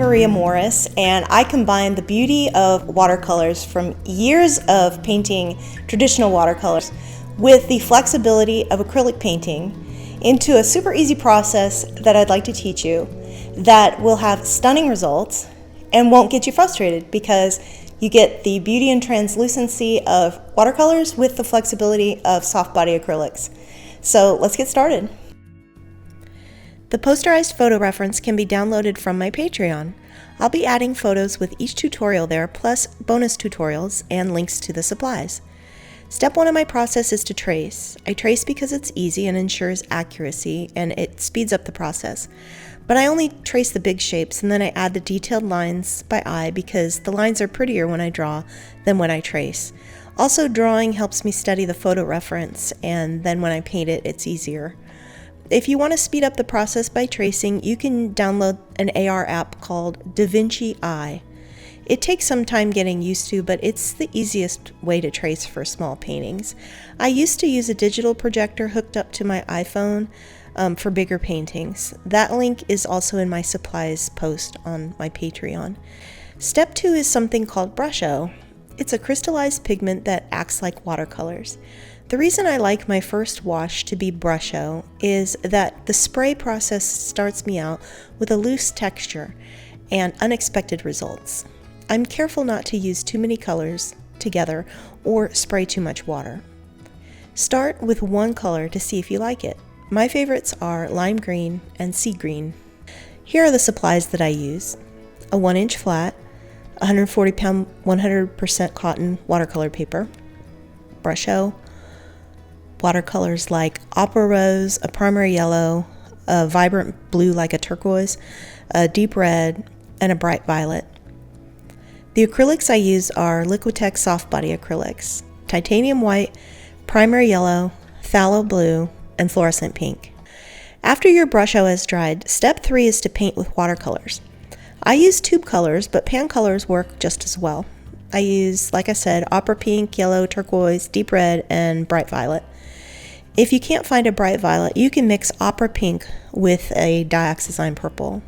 Maria Morris, and I combine the beauty of watercolors from years of painting traditional watercolors with the flexibility of acrylic painting into a super easy process that I'd like to teach you that will have stunning results and won't get you frustrated because you get the beauty and translucency of watercolors with the flexibility of soft body acrylics. So let's get started. The posterized photo reference can be downloaded from my Patreon. I'll be adding photos with each tutorial there, plus bonus tutorials and links to the supplies. Step 1 of my process is to trace. I trace because it's easy and ensures accuracy, and it speeds up the process. But I only trace the big shapes, and then I add the detailed lines by eye because the lines are prettier when I draw than when I trace. Also, drawing helps me study the photo reference, and then when I paint it, it's easier. If you want to speed up the process by tracing, you can download an AR app called DaVinci Eye. It takes some time getting used to, but it's the easiest way to trace for small paintings. I used to use a digital projector hooked up to my iPhone for bigger paintings. That link is also in my supplies post on my Patreon. Step 2 is something called brusho. It's a crystallized pigment that acts like watercolors. The reason I like my first wash to be brusho is that the spray process starts me out with a loose texture and unexpected results. I'm careful not to use too many colors together or spray too much water. Start with one color to see if you like it. My favorites are lime green and sea green. Here are the supplies that I use: a 1-inch flat, 140 pound 100% cotton watercolor paper, brusho, watercolors like opera rose, a primary yellow, a vibrant blue like a turquoise, a deep red, and a bright violet. The acrylics I use are Liquitex soft body acrylics, titanium white, primary yellow, phthalo blue, and fluorescent pink. After your brusho has dried, step 3 is to paint with watercolors. I use tube colors, but pan colors work just as well. I use, like I said, opera pink, yellow, turquoise, deep red, and bright violet. If you can't find a bright violet, you can mix opera pink with a dioxazine purple.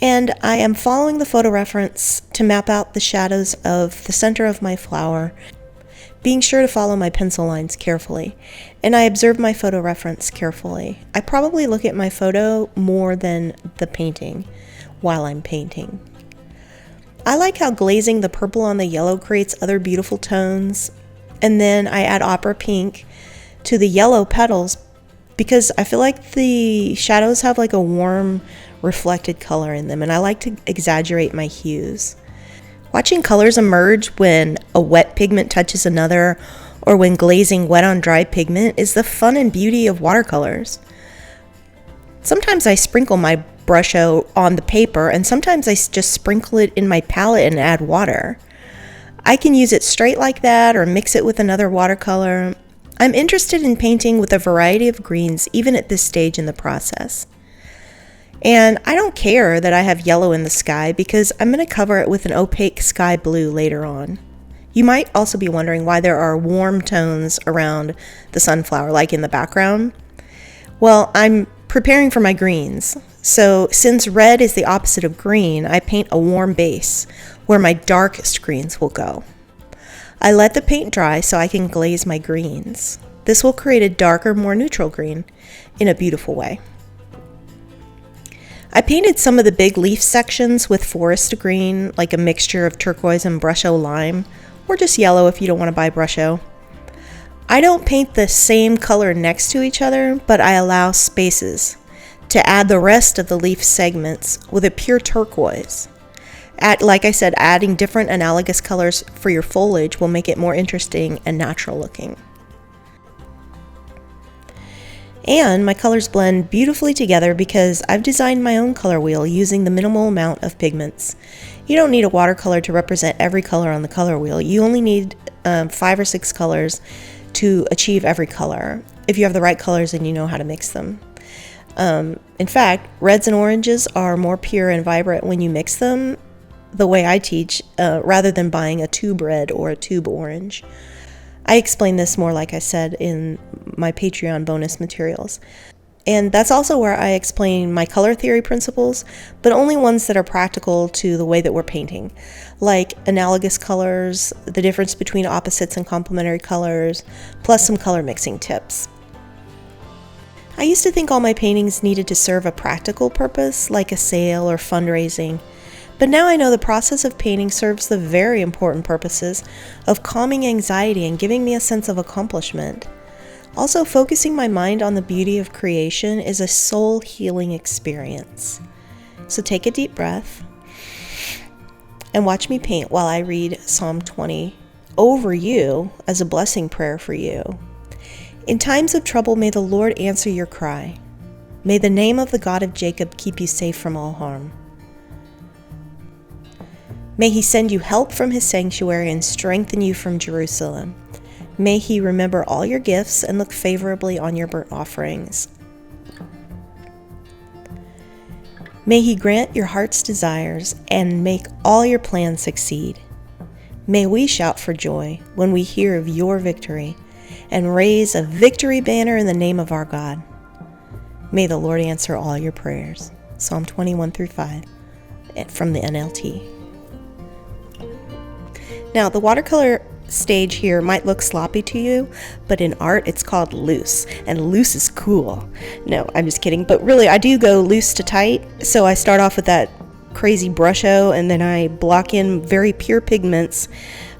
And I am following the photo reference to map out the shadows of the center of my flower, being sure to follow my pencil lines carefully. And I observe my photo reference carefully. I probably look at my photo more than the painting while I'm painting. I like how glazing the purple on the yellow creates other beautiful tones. And then I add opera pink to the yellow petals because I feel like the shadows have like a warm reflected color in them, and I like to exaggerate my hues. Watching colors emerge when a wet pigment touches another or when glazing wet on dry pigment is the fun and beauty of watercolors. Sometimes I sprinkle my brusho on the paper, and sometimes I just sprinkle it in my palette and add water. I can use it straight like that or mix it with another watercolor. I'm interested in painting with a variety of greens even at this stage in the process. And I don't care that I have yellow in the sky because I'm going to cover it with an opaque sky blue later on. You might also be wondering why there are warm tones around the sunflower, like in the background. Well, I'm preparing for my greens. So since red is the opposite of green, I paint a warm base where my darkest greens will go. I let the paint dry so I can glaze my greens. This will create a darker, more neutral green in a beautiful way. I painted some of the big leaf sections with forest green, like a mixture of turquoise and brusho lime, or just yellow if you don't want to buy brusho. I don't paint the same color next to each other, but I allow spaces to add the rest of the leaf segments with a pure turquoise. Like I said, adding different analogous colors for your foliage will make it more interesting and natural looking. And my colors blend beautifully together because I've designed my own color wheel using the minimal amount of pigments. You don't need a watercolor to represent every color on the color wheel. You only need 5 or 6 colors to achieve every color, if you have the right colors and you know how to mix them. In fact, reds and oranges are more pure and vibrant when you mix them the way I teach, rather than buying a tube red or a tube orange. I explain this more, like I said, in my Patreon bonus materials. And that's also where I explain my color theory principles, but only ones that are practical to the way that we're painting, like analogous colors, the difference between opposites and complementary colors, plus some color mixing tips. I used to think all my paintings needed to serve a practical purpose, like a sale or fundraising, but now I know the process of painting serves the very important purposes of calming anxiety and giving me a sense of accomplishment. Also, focusing my mind on the beauty of creation is a soul healing experience. So take a deep breath and watch me paint while I read Psalm 20 over you as a blessing prayer for you. In times of trouble, may the Lord answer your cry. May the name of the God of Jacob keep you safe from all harm. May he send you help from his sanctuary and strengthen you from Jerusalem. May he remember all your gifts and look favorably on your burnt offerings. May he grant your heart's desires and make all your plans succeed. May we shout for joy when we hear of your victory and raise a victory banner in the name of our God. May the Lord answer all your prayers. Psalm 21-5 from the NLT. Now, the watercolor stage here might look sloppy to you, but in art it's called loose, and loose is cool. No, I'm just kidding, but really I do go loose to tight. So I start off with that crazy brusho, and then I block in very pure pigments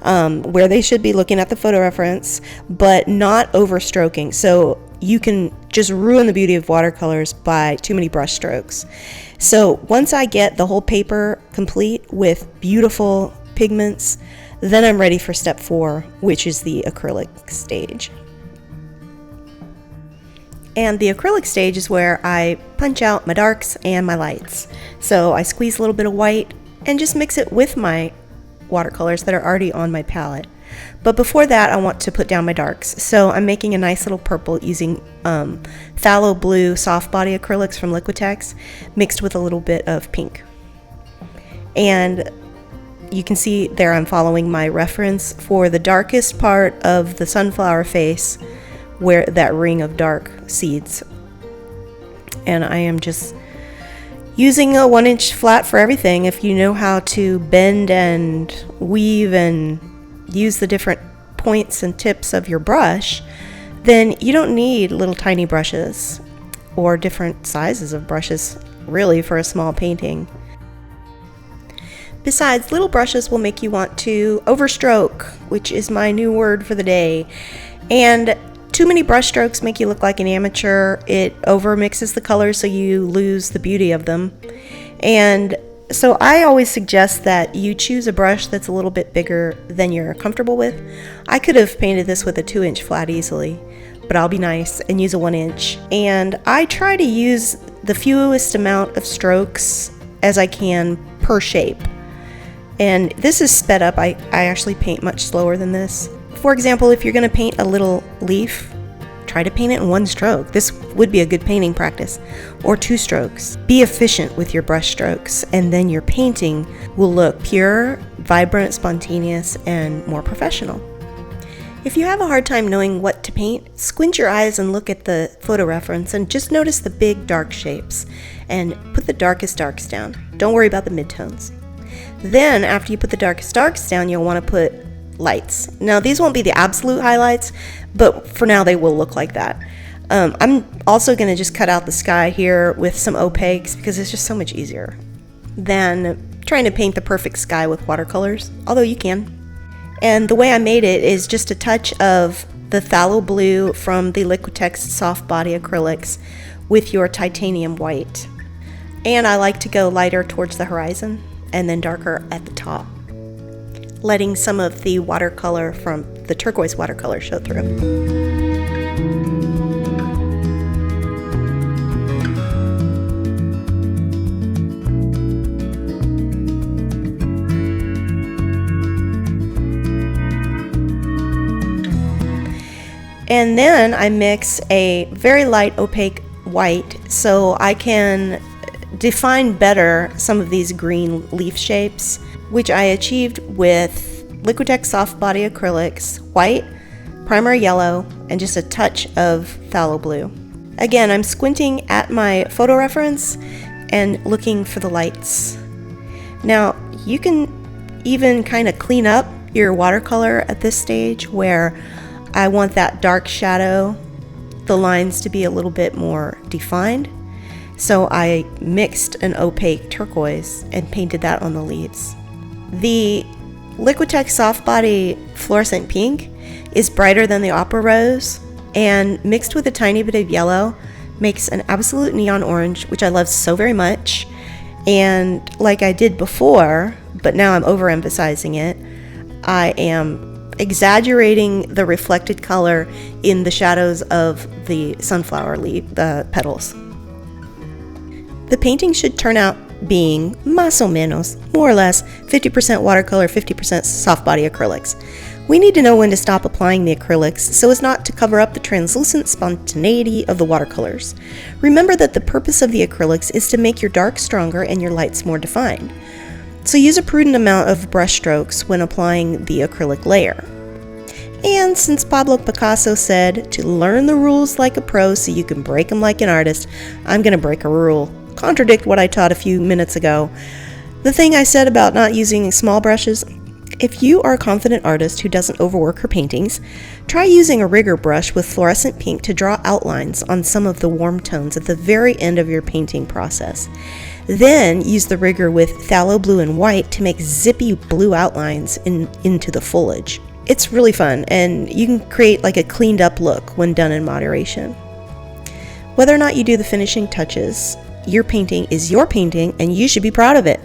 where they should be looking at the photo reference, but not overstroking. So you can just ruin the beauty of watercolors by too many brush strokes. So once I get the whole paper complete with beautiful pigments, then I'm ready for step 4, which is the acrylic stage. And the acrylic stage is where I punch out my darks and my lights. So I squeeze a little bit of white and just mix it with my watercolors that are already on my palette. But before that, I want to put down my darks. So I'm making a nice little purple using phthalo blue soft body acrylics from Liquitex mixed with a little bit of pink. And you can see there I'm following my reference for the darkest part of the sunflower face where that ring of dark seeds. And I am just using a 1-inch flat for everything. If you know how to bend and weave and use the different points and tips of your brush, then you don't need little tiny brushes or different sizes of brushes really for a small painting. Besides, little brushes will make you want to overstroke, which is my new word for the day. And too many brush strokes make you look like an amateur. It overmixes the colors so you lose the beauty of them. And so I always suggest that you choose a brush that's a little bit bigger than you're comfortable with. I could have painted this with a 2-inch flat easily, but I'll be nice and use a 1-inch. And I try to use the fewest amount of strokes as I can per shape. And this is sped up. I actually paint much slower than this. For example, if you're going to paint a little leaf, try to paint it in 1 stroke. This would be a good painting practice. Or 2 strokes. Be efficient with your brush strokes, and then your painting will look pure, vibrant, spontaneous, and more professional. If you have a hard time knowing what to paint, squint your eyes and look at the photo reference and just notice the big dark shapes and put the darkest darks down. Don't worry about the midtones. Then, after you put the darkest darks down, you'll want to put lights. Now, these won't be the absolute highlights, but for now they will look like that. I'm also going to just cut out the sky here with some opaques because it's just so much easier than trying to paint the perfect sky with watercolors, although you can. And the way I made it is just a touch of the phthalo blue from the Liquitex soft body acrylics with your titanium white. And I like to go lighter towards the horizon and then darker at the top, letting some of the watercolor from the turquoise watercolor show through. And then I mix a very light opaque white so I can define better some of these green leaf shapes, which I achieved with Liquitex soft body acrylics, white, primary yellow, and just a touch of phthalo blue. Again, I'm squinting at my photo reference and looking for the lights. Now, you can even kind of clean up your watercolor at this stage where I want that dark shadow, the lines to be a little bit more defined. So I mixed an opaque turquoise and painted that on the leaves. The Liquitex Soft Body Fluorescent Pink is brighter than the Opera Rose, and mixed with a tiny bit of yellow makes an absolute neon orange, which I love so very much. And like I did before, but now I'm overemphasizing it, I am exaggerating the reflected color in the shadows of the sunflower leaf, the petals. The painting should turn out being más o menos, more or less, 50% watercolor, 50% soft body acrylics. We need to know when to stop applying the acrylics so as not to cover up the translucent spontaneity of the watercolors. Remember that the purpose of the acrylics is to make your darks stronger and your lights more defined. So use a prudent amount of brush strokes when applying the acrylic layer. And since Pablo Picasso said to learn the rules like a pro so you can break them like an artist, I'm going to break a rule. Contradict what I taught a few minutes ago. The thing I said about not using small brushes, if you are a confident artist who doesn't overwork her paintings, try using a rigger brush with fluorescent pink to draw outlines on some of the warm tones at the very end of your painting process. Then use the rigger with phthalo blue and white to make zippy blue outlines into the foliage. It's really fun, and you can create like a cleaned up look when done in moderation. Whether or not you do the finishing touches, your painting is your painting and you should be proud of it.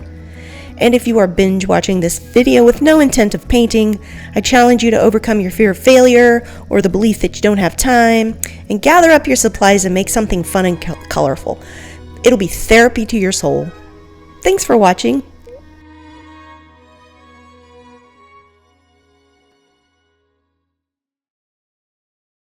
And if you are binge watching this video with no intent of painting, I challenge you to overcome your fear of failure or the belief that you don't have time and gather up your supplies and make something fun and colorful. It'll be therapy to your soul. Thanks for watching.